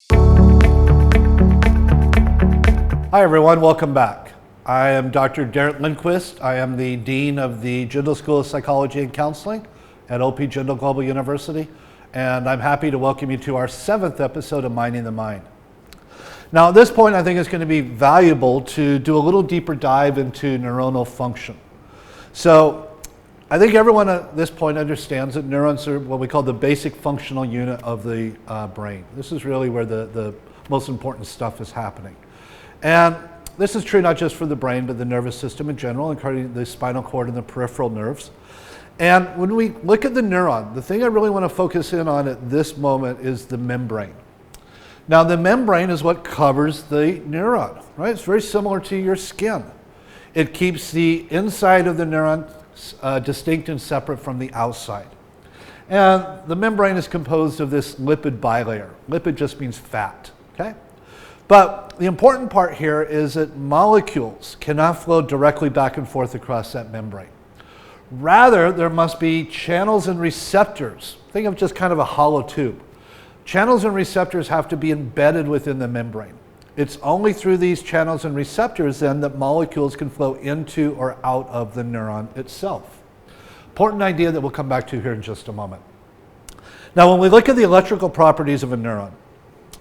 Hi everyone, welcome back. I am Dr. Derick Lindquist. I am the Dean of the Jindal School of Psychology and Counseling at OP Jindal Global University, and I'm happy to welcome you to our 7th episode of Minding the Mind. Now at this point I think it's going to be valuable to do a little deeper dive into neuronal function. So I think everyone at this point understands that neurons are what we call the basic functional unit of the brain. This is really where the most important stuff is happening. And this is true not just for the brain, but the nervous system in general, including the spinal cord and the peripheral nerves. And when we look at the neuron, the thing I really want to focus in on at this moment is the membrane. Now, the membrane is what covers the neuron, right? It's very similar to your skin. It keeps the inside of the neuron distinct and separate from the outside. And the membrane is composed of this lipid bilayer. Lipid just means fat, okay? But the important part here is that molecules cannot flow directly back and forth across that membrane. Rather, there must be channels and receptors. Think of just kind of a hollow tube. Channels and receptors have to be embedded within the membrane. It's only through these channels and receptors then that molecules can flow into or out of the neuron itself. Important idea that we'll come back to here in just a moment. Now, when we look at the electrical properties of a neuron,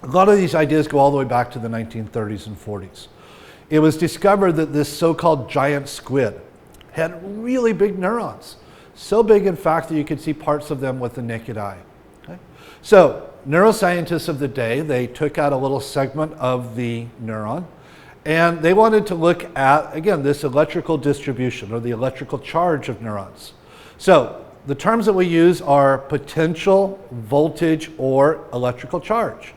a lot of these ideas go all the way back to the 1930s and 40s. It was discovered that this so-called giant squid had really big neurons. So big, in fact, that you could see parts of them with the naked eye. Okay? So, neuroscientists of the day, they took out a little segment of the neuron, and they wanted to look at, again, this electrical distribution, or the electrical charge of neurons. So, the terms that we use are potential, voltage, or electrical charge.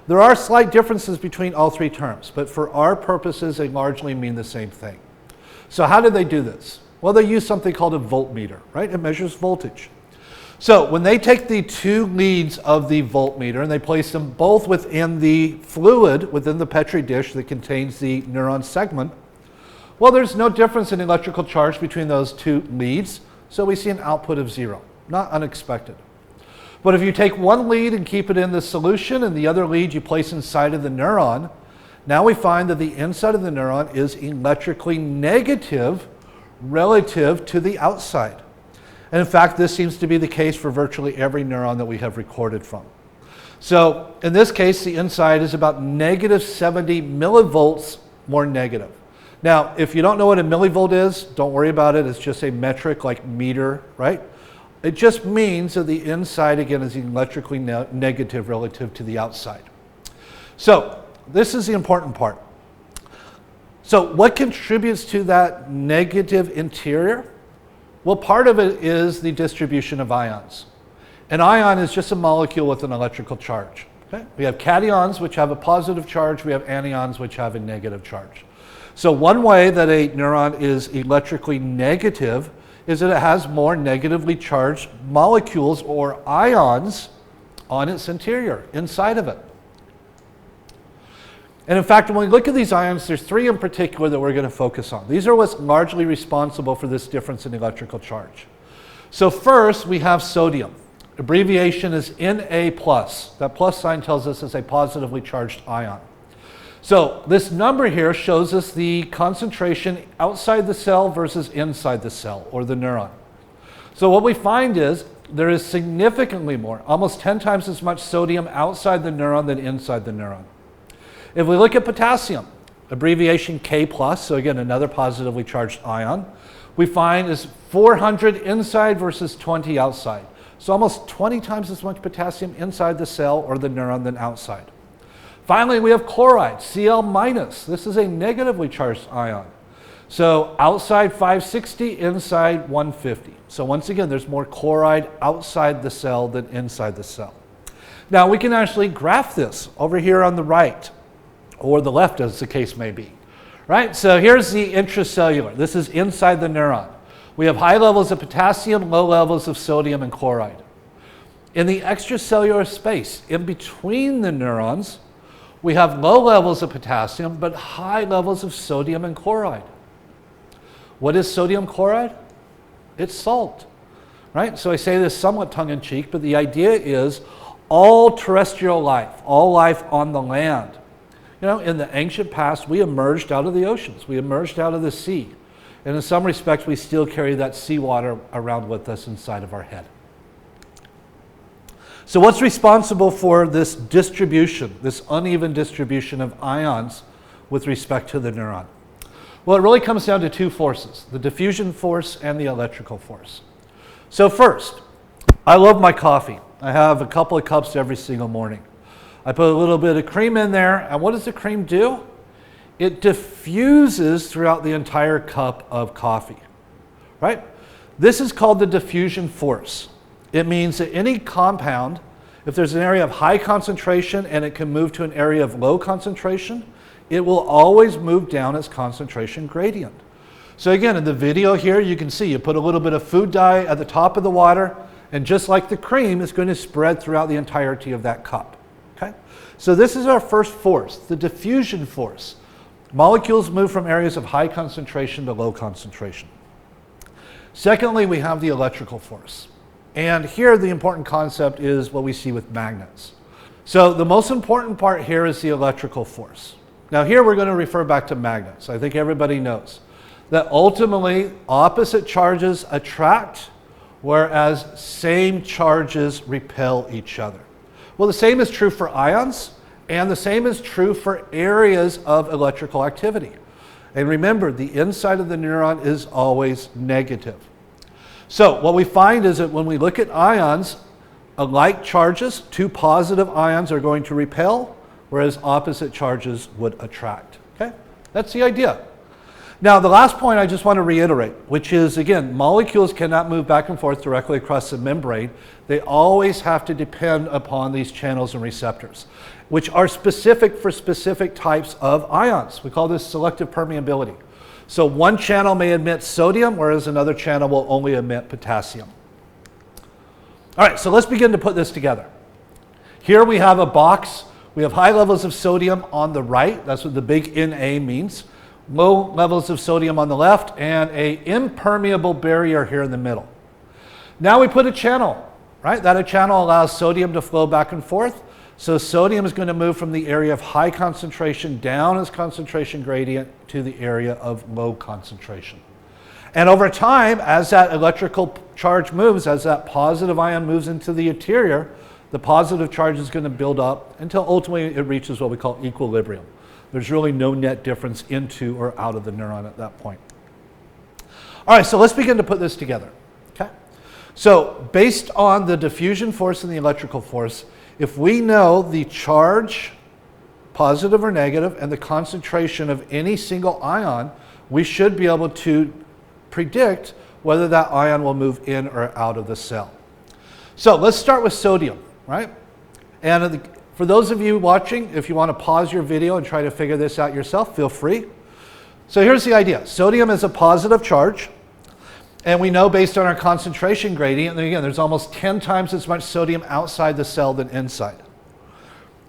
There are slight differences between all three terms, but for our purposes, they largely mean the same thing. So how did they do this? Well, they use something called a voltmeter, right? It measures voltage. So when they take the two leads of the voltmeter and they place them both within the fluid, within the Petri dish that contains the neuron segment, well, there's no difference in electrical charge between those two leads, so we see an output of 0. Not unexpected. But if you take one lead and keep it in the solution and the other lead you place inside of the neuron, now we find that the inside of the neuron is electrically negative relative to the outside. And in fact, this seems to be the case for virtually every neuron that we have recorded from. So in this case, the inside is about negative 70 millivolts more negative. Now, if you don't know what a millivolt is, don't worry about it. It's just a metric like meter, right? It just means that the inside, again, is electrically negative relative to the outside. So this is the important part. So what contributes to that negative interior? Well, part of it is the distribution of ions. An ion is just a molecule with an electrical charge. Okay? We have cations, which have a positive charge. We have anions, which have a negative charge. So one way that a neuron is electrically negative is that it has more negatively charged molecules or ions on its interior, inside of it. And in fact, when we look at these ions, there's 3 in particular that we're going to focus on. These are what's largely responsible for this difference in electrical charge. So first, we have sodium. Abbreviation is Na+. That plus sign tells us it's a positively charged ion. So this number here shows us the concentration outside the cell versus inside the cell, or the neuron. So what we find is there is significantly more, almost 10 times as much sodium outside the neuron than inside the neuron. If we look at potassium, abbreviation K+, so again, another positively charged ion, we find is 400 inside versus 20 outside. So almost 20 times as much potassium inside the cell or the neuron than outside. Finally, we have chloride, Cl-. This is a negatively charged ion. So outside 560, inside 150. So once again, there's more chloride outside the cell than inside the cell. Now we can actually graph this over here on the right, or the left as the case may be. Right? So here's the intracellular. This is inside the neuron. We have high levels of potassium, low levels of sodium and chloride. In the extracellular space, in between the neurons, we have low levels of potassium, but high levels of sodium and chloride. What is sodium chloride? It's salt, right? So I say this somewhat tongue-in-cheek, but the idea is all terrestrial life, all life on the land. You know, in the ancient past, we emerged out of the oceans. We emerged out of the sea. And in some respects, we still carry that seawater around with us inside of our head. So what's responsible for this distribution, this uneven distribution of ions with respect to the neuron? Well, it really comes down to two forces, the diffusion force and the electrical force. So first, I love my coffee. I have a couple of cups every single morning. I put a little bit of cream in there, and what does the cream do? It diffuses throughout the entire cup of coffee, right? This is called the diffusion force. It means that any compound, if there's an area of high concentration and it can move to an area of low concentration, it will always move down its concentration gradient. So again, in the video here, you can see you put a little bit of food dye at the top of the water, and just like the cream, it's going to spread throughout the entirety of that cup. Okay? So this is our first force, the diffusion force. Molecules move from areas of high concentration to low concentration. Secondly, we have the electrical force. And here the important concept is what we see with magnets. So the most important part here is the electrical force. Now here we're going to refer back to magnets. I think everybody knows that ultimately opposite charges attract, whereas same charges repel each other. Well, the same is true for ions, and the same is true for areas of electrical activity. And remember, the inside of the neuron is always negative. So what we find is that when we look at ions, alike charges, two positive ions are going to repel, whereas opposite charges would attract. Okay? That's the idea. Now, the last point I just want to reiterate, which is, again, molecules cannot move back and forth directly across the membrane. They always have to depend upon these channels and receptors, which are specific for specific types of ions. We call this selective permeability. So one channel may emit sodium, whereas another channel will only emit potassium. All right, so let's begin to put this together. Here we have a box. We have high levels of sodium on the right. That's what the big Na means. Low levels of sodium on the left, and an impermeable barrier here in the middle. Now we put a channel, right? That a channel allows sodium to flow back and forth. So sodium is going to move from the area of high concentration down its concentration gradient to the area of low concentration. And over time, as that electrical charge moves, as that positive ion moves into the interior, the positive charge is going to build up until ultimately it reaches what we call equilibrium. There's really no net difference into or out of the neuron at that point. All right, so let's begin to put this together. Okay? So based on the diffusion force and the electrical force, if we know the charge, positive or negative, and the concentration of any single ion, we should be able to predict whether that ion will move in or out of the cell. So let's start with sodium, right? And for those of you watching, if you want to pause your video and try to figure this out yourself, feel free. So here's the idea. Sodium is a positive charge, and we know based on our concentration gradient, and again, there's almost 10 times as much sodium outside the cell than inside.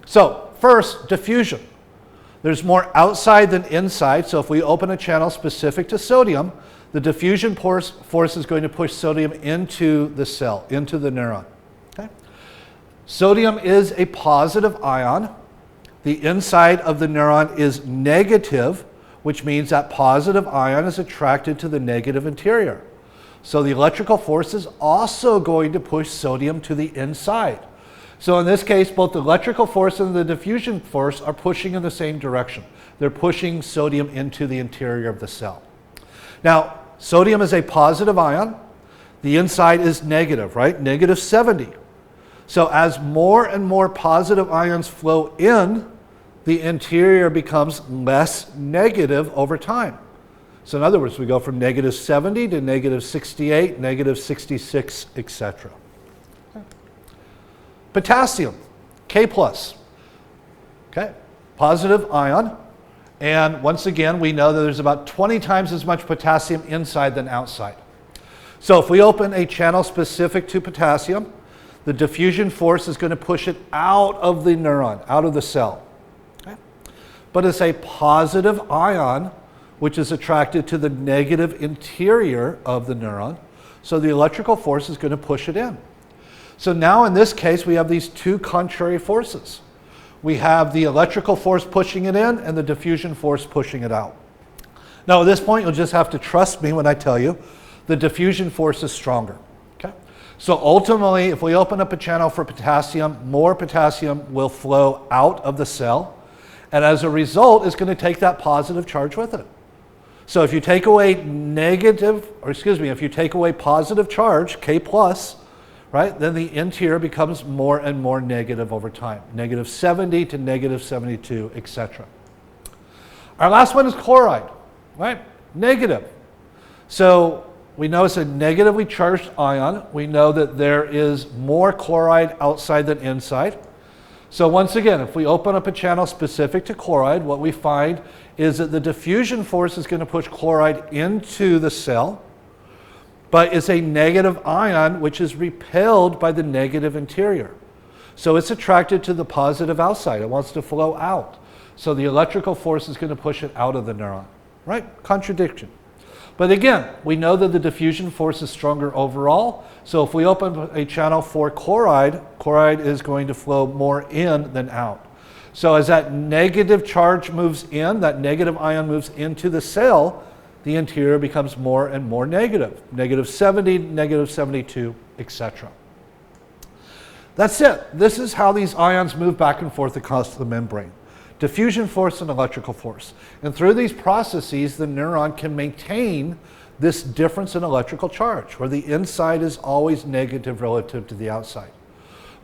So first, diffusion. There's more outside than inside, so if we open a channel specific to sodium, the diffusion force is going to push sodium into the cell, into the neuron. Okay? Sodium is a positive ion. The inside of the neuron is negative, which means that positive ion is attracted to the negative interior. So the electrical force is also going to push sodium to the inside. So in this case, both the electrical force and the diffusion force are pushing in the same direction. They're pushing sodium into the interior of the cell. Now, sodium is a positive ion. The inside is negative, right? Negative 70. So as more and more positive ions flow in, the interior becomes less negative over time. So in other words, we go from negative 70 to negative 68, negative 66, etc. Potassium, K+. Okay, positive ion. And once again, we know that there's about 20 times as much potassium inside than outside. So if we open a channel specific to potassium, the diffusion force is going to push it out of the neuron, out of the cell. Okay? But it's a positive ion which is attracted to the negative interior of the neuron. So the electrical force is going to push it in. So now in this case, we have these two contrary forces. We have the electrical force pushing it in and the diffusion force pushing it out. Now at this point, you'll just have to trust me when I tell you the diffusion force is stronger. Okay? So ultimately, if we open up a channel for potassium, more potassium will flow out of the cell. And as a result, it's going to take that positive charge with it. So if you take away if you take away positive charge, K plus, right, then the interior becomes more and more negative over time. -70 to -72, etc. Our last one is chloride, right? Negative. So we know it's a negatively charged ion. We know that there is more chloride outside than inside. So once again, if we open up a channel specific to chloride, what we find is that the diffusion force is going to push chloride into the cell, but it's a negative ion which is repelled by the negative interior. So it's attracted to the positive outside. It wants to flow out. So the electrical force is going to push it out of the neuron, right? Contradiction. But again, we know that the diffusion force is stronger overall. So if we open a channel for chloride, chloride is going to flow more in than out. So as that negative charge moves in, that negative ion moves into the cell, the interior becomes more and more negative. -70, -72, etc. That's it. This is how these ions move back and forth across the membrane. Diffusion force and electrical force. And through these processes, the neuron can maintain this difference in electrical charge, where the inside is always negative relative to the outside.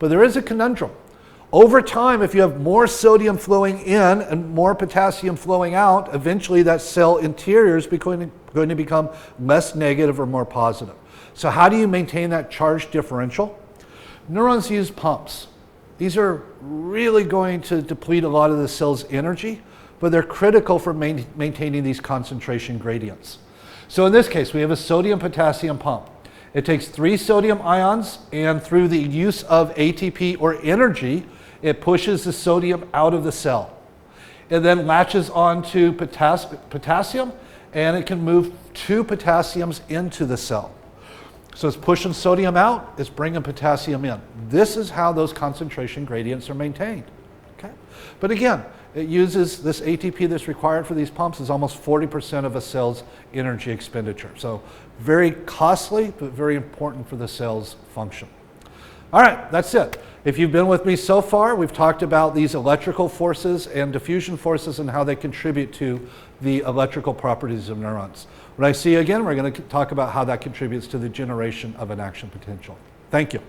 But there is a conundrum. Over time, if you have more sodium flowing in and more potassium flowing out, eventually that cell interior is going to become less negative or more positive. So how do you maintain that charge differential? Neurons use pumps. These are really going to deplete a lot of the cell's energy, but they're critical for maintaining these concentration gradients. So in this case, we have a sodium-potassium pump. It takes 3 sodium ions, and through the use of ATP or energy, it pushes the sodium out of the cell. It then latches onto potassium, and it can move 2 potassiums into the cell. So it's pushing sodium out, it's bringing potassium in. This is how those concentration gradients are maintained. Okay? But again, it uses this ATP that's required for these pumps is almost 40% of a cell's energy expenditure. So very costly, but very important for the cell's function. All right, that's it. If you've been with me so far, we've talked about these electrical forces and diffusion forces and how they contribute to the electrical properties of neurons. When I see you again, we're going to talk about how that contributes to the generation of an action potential. Thank you.